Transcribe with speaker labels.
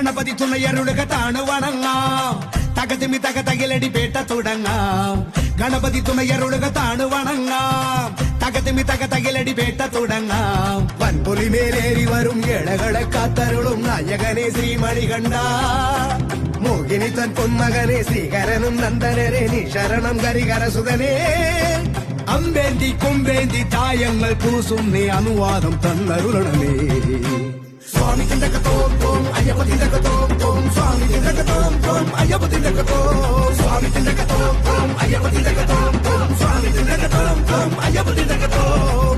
Speaker 1: ഗണപതി തുണയരുളുക താണു വണങ്ങാം തകതിമി തകതകിലടി പേട്ട തുടങ്ങാം ഗണപതി തുണയരുളുക താണു വണങ്ങാം തകതിമി തകതകിലടി പേട്ട തുടങ്ങാം വൻപൊലി മേലേറി വരും ഇളകളെ കാത്തരുളും നായകനെ ശ്രീമണികണ്ഠ മോഹിനി തൻ പൊന്മകനെ ശ്രീകരനും നന്ദനരെ നീ ശരണം കരികരസുതനേ അമ്പേന്തി കൊമ്പേന്തി തായങ്ങൾ പൂസും നീ അനുവാദം തന്നരുളണമേ സ്വാമി തിണ്ടകത്തോം തോം അയ്യപ്പ തിണ്ടകത്തോം തോം സ്വാമി തിണ്ടകത്തോം തോം അയ്യപ്പ തിണ്ടകത്തോം സ്വാമി തിണ്ടകത്തോം തോം അയ്യപ്പ തിണ്ടകത്തോം തോം സ്വാമി തിണ്ടകത്തോം തോം അയ്യപ്പ തിണ്ടകത്തോം